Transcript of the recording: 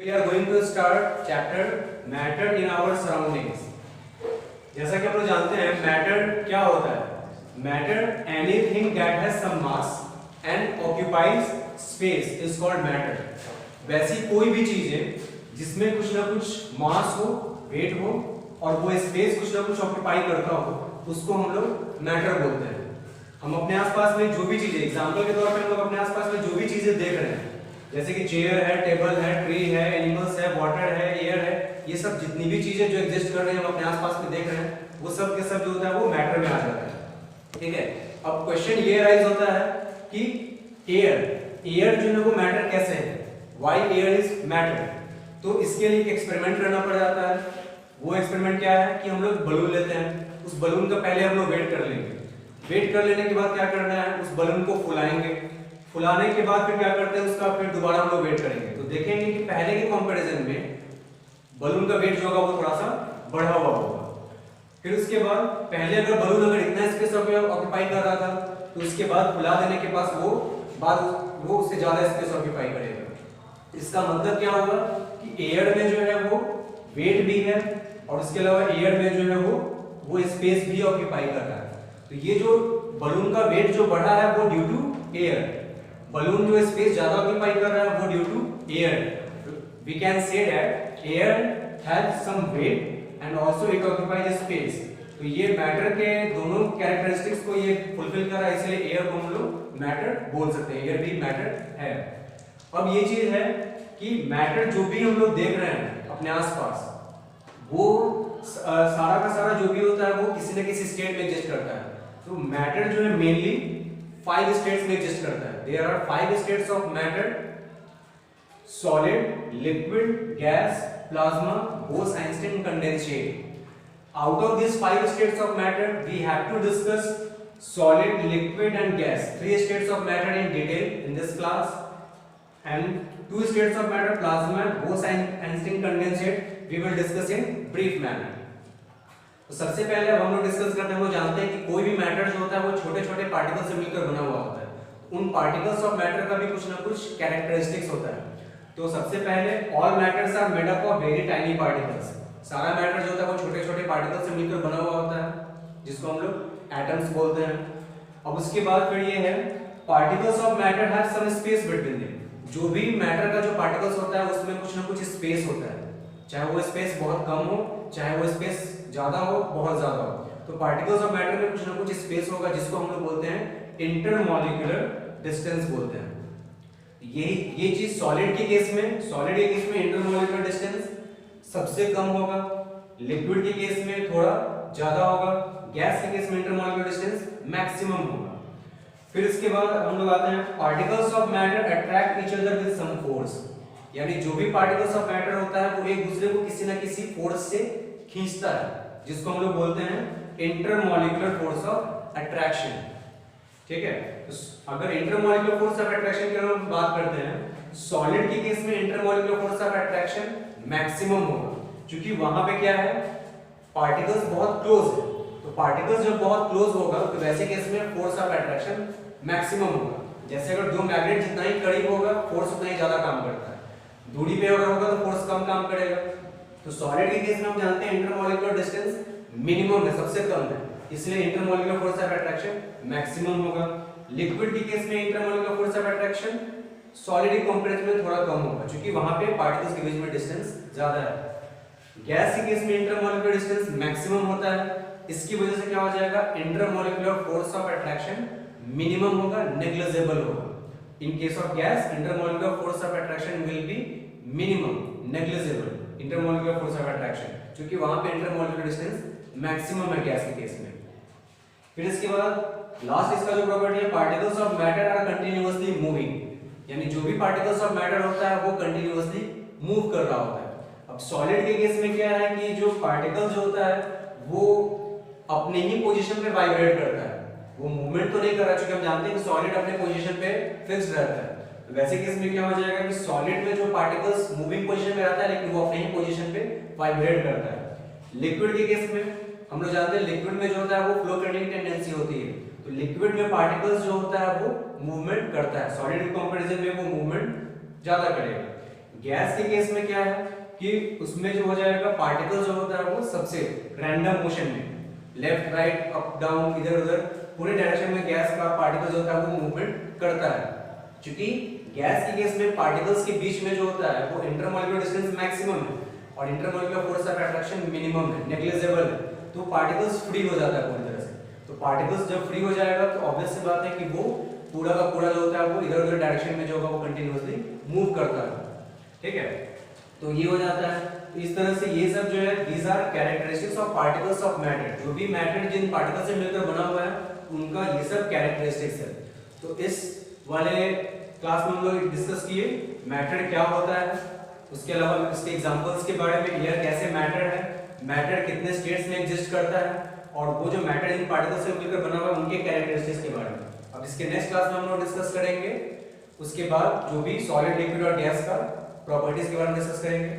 We are going to start chapter matter in our surroundings. जैसा कि आप लोग जानते हैं matter क्या होता है? Matter anything that has some mass and occupies space is called matter. वैसी कोई भी चीज है जिसमें कुछ ना कुछ मास हो, वेट हो और वो स्पेस कुछ ना कुछ ऑक्यूपाई करता हो, उसको हम लोग मैटर बोलते हैं। हम अपने आसपास में जो भी चीजें, एग्जांपल के तौर पे हम लोग अपने आसपास में जो भी चीजें देख रहे हैं, जैसे कि चेयर है, टेबल है, ट्री है, एनिमल्स है, वाटर है, एयर है, ये सब जितनी भी चीजें जो एग्जिस्ट कर रही हैं हम अपने आसपास में देख रहे हैं, वो सब के सब जो होता है वो मैटर में आ जाता है। ठीक है, अब क्वेश्चन ये राइज होता है कि एयर जो है वो मैटर कैसे है, व्हाई एयर इज मैटर। तो इसके लिए एक एक्सपेरिमेंट करना पड़ जाता है। वो एक्सपेरिमेंट क्या है कि हम लोग बलून लेते हैं, उस बलून का पहले हम लोग वेट कर लेंगे। वेट कर लेने के बाद क्या करना है, उस बलून को फुलाएंगे। फुलाने के बाद फिर क्या करते हैं, उसका फिर दोबारा हम लोग वेट करेंगे। तो देखेंगे कि पहले के कंपैरिजन में बलून का वेट जो होगा वो थोड़ा सा बढ़ा हुआ होगा। फिर उसके बाद पहले अगर बलून अगर इतना स्पेस ऑक्यूपाई कर रहा था, तो उसके बाद फुला देने के पास वो उससे ज्यादा स्पेस ऑक्यूपाई करेगा। इसका मतलब क्या होगा कि एयर में जो है वो वेट भी है और उसके अलावा एयर में जो है वो स्पेस भी ऑक्यूपाई कर रहा है। तो ये जो बलून का वेट जो बढ़ा है वो ड्यू टू एयर, बलून जो स्पेस ज्यादा ऑक्यूपाई कर रहा है वो due to air. We can say that air has some weight and also it occupies space. तो ये मैटर के दोनों कैरेक्टरिस्टिक्स को ये फुलफिल कर रहा है, इसलिए एयर को हम लोग मैटर बोल सकते हैं। एयर भी मैटर है। अब ये चीज है कि मैटर जो भी हम लोग देख रहे हैं अपने आसपास, वो सारा का सारा जो भी होता है वो किसी न किसी स्टेट में एग्जिस्ट करता है। तो मैटर जो है मेनली 5 स्टेट्स में एग्जिस्ट करता है। There are 5 states of matter: solid, liquid, gas, plasma, Bose Einstein, condensate. Out of these 5 states of matter, we have to discuss solid, liquid and gas. 3 states of matter in detail in this class, and 2 states of matter, plasma, Bose-Einstein, condensate, we will discuss in brief manner. तो सबसे पहले अब हम लोग discuss करते हैं, वो जानते हैं कि कोई भी मैटर जो होता है वो छोटे छोटे पार्टिकल से मिलकर बना हुआ होता है। उन पार्टिकल्स ऑफ मैटर का भी कुछ ना कुछ कैरेक्टरिस्टिक्स होता है। तो सबसे पहले all matters are made up of very tiny particles. सारा मैटर जो होता है वो छोटे छोटे पार्टिकल से मिलकर बना हुआ होता है, जिसको हम लोग एटम्स बोलते हैं। अब उसके बाद फिर ये है particles of matter have some space between them. जो भी मैटर का जो पार्टिकल्स होता है उसमें कुछ ना कुछ स्पेस होता है, चाहे वो स्पेस बहुत कम हो, चाहे वो स्पेस ज्यादा हो, बहुत ज्यादा हो। तो पार्टिकल्स ऑफ मैटर में कुछ ना कुछ स्पेस होगा, जिसको हम लोग बोलते हैं इंटरमॉलिक्यूलर डिस्टेंस बोलते हैं। ये चीज सॉलिड के केस में इंटरमॉलिक्यूलर डिस्टेंस सबसे कम होगा, लिक्विड के केस में थोड़ा ज्यादा होगा, गैस के केस में इंटरमॉलिक्यूलर डिस्टेंस मैक्सिमम होगा। फिर इसके बाद हम लोग आते हैं particles of matter attract each other with some force. यानी जो भी पार्टिकल्स ऑफ मैटर होता है वो एक दूसरे को किसी ना किसी फोर्स से खींचता है, जिसको हम लोग बोलते हैं इंटरमॉलिक्यूलर फोर्स ऑफ अट्रैक्शन। ठीक है, तो अगर इंटरमॉलिक्यूलर फोर्स ऑफ अट्रैक्शन की हम बात करते हैं, सॉलिड के केस में intermolecular force of attraction maximum होगा, क्योंकि वहां पे क्या है, पार्टिकल्स बहुत क्लोज है। तो पार्टिकल्स जब बहुत क्लोज होगा तो वैसे केस में फोर्स ऑफ अट्रैक्शन मैक्सिमम होगा। जैसे अगर दो मैग्नेट जितना ही करीब होगा फोर्स उतना ही ज्यादा काम करता है, दूरी पे अगर होगा तो फोर्स कम काम करेगा। तो सॉलिड के केस में हम जानते हैं इंटरमॉलिक्यूलर डिस्टेंस मिनिमम है, सबसे कम है, इसलिए intermolecular force of attraction maximum होगा। लिक्विड के केस में intermolecular force of attraction solid के कंपैरिजन में थोड़ा कम होगा, क्योंकि वहां पे पार्टिकल्स के बीच में डिस्टेंस ज्यादा है। गैस के केस में इंटरमॉलिक्यूलर डिस्टेंस मैक्सिमम होता है, इसकी वजह से क्या हो जाएगा, intermolecular force of attraction minimum होगा, नेग्लिजिबल होगा। In case of gas intermolecular force of attraction will be minimum, negligible intermolecular force of attraction, क्योंकि वहां पे इंटरमॉलिक्यूलर डिस्टेंस मैक्सिमम है गैस के केस में। फिर इसके बाद लास्ट इसका जो प्रॉपर्टी है, particles of matter are continuously moving. यानी जो भी पार्टिकल्स ऑफ मैटर होता है वो कंटीन्यूअसली मूव कर रहा होता है। अब सॉलिड के केस में क्या है कि जो पार्टिकल जो होता है वो अपने ही पोजीशन पे वाइब्रेट करता है, वो मूवमेंट तो नहीं कर रहा, क्योंकि हम जानते हैं कि सॉलिड अपने पोजीशन पे फिक्स्ड रहता है। तो वैसे केस में क्या हो जाएगा कि सॉलिड में जो पार्टिकल्स मूविंग पोजीशन में रहता है, लेकिन वो अपने ही पोजीशन पे वाइब्रेट करता है। लिक्विड के केस में हम लोग जानते हैं लिक्विड में जो होता है वो फ्लो करने की टेंडेंसी होती है, तो लिक्विड में पार्टिकल्स जो होता है वो मूवमेंट करता है, सॉलिड के कंपैरिजन में वो मूवमेंट ज्यादा करेगा। गैस के केस में क्या है कि उसमें जो हो जाएगा पार्टिकल जो होता है वो सबसे रैंडम मोशन में लेफ्ट राइट अप डाउन इधर उधर पूरे डायरेक्शन में गैस का पार्टिकल जो होता है वो मूवमेंट करता है। क्योंकि गैस के केस में पार्टिकल्स के बीच में जो होता है वो इंटरमॉलिक्यूलर डिस्टेंस मैक्सिमम है और intermolecular force of attraction minimum है, नेग्लिजिबल है, तो पार्टिकल्स फ्री हो जाता है पूरी तरह से। तो पार्टिकल्स जब फ्री हो जाएगा तो ऑब्वियस सी बात है कि वो पूरा का पूरा जो होता है वो इधर उधर डायरेक्शन में जो होगा वो कंटिन्यूअसली मूव करता है। ठीक है, तो ये हो जाता है। तो इस तरह से ये सब जो है these are characteristics of particles of matter. जो भी मैटर जिन पार्टिकल से मिलकर बना हुआ है उनका ये सब कैरेक्टरिस्टिक्स है। तो इस वाले क्लास में हम लोग डिस्कस किए मैटर क्या होता है, उसके अलावा इसके एग्जांपल्स के बारे में, यह कैसे मैटर है, मैटर कितने स्टेट्स में एग्जिस्ट करता है, और वो जो मैटर इन पार्टिकल से मिलकर बना हुआ है उनके कैरेक्टरिस्टिक्स के बारे में। अब इसके नेक्स्ट क्लास में हम लोग डिस्कस करेंगे। उसके बाद जो भी सॉलिड लिक्विड और गैस का प्रॉपर्टीज के बारे में डिस्कस करेंगे।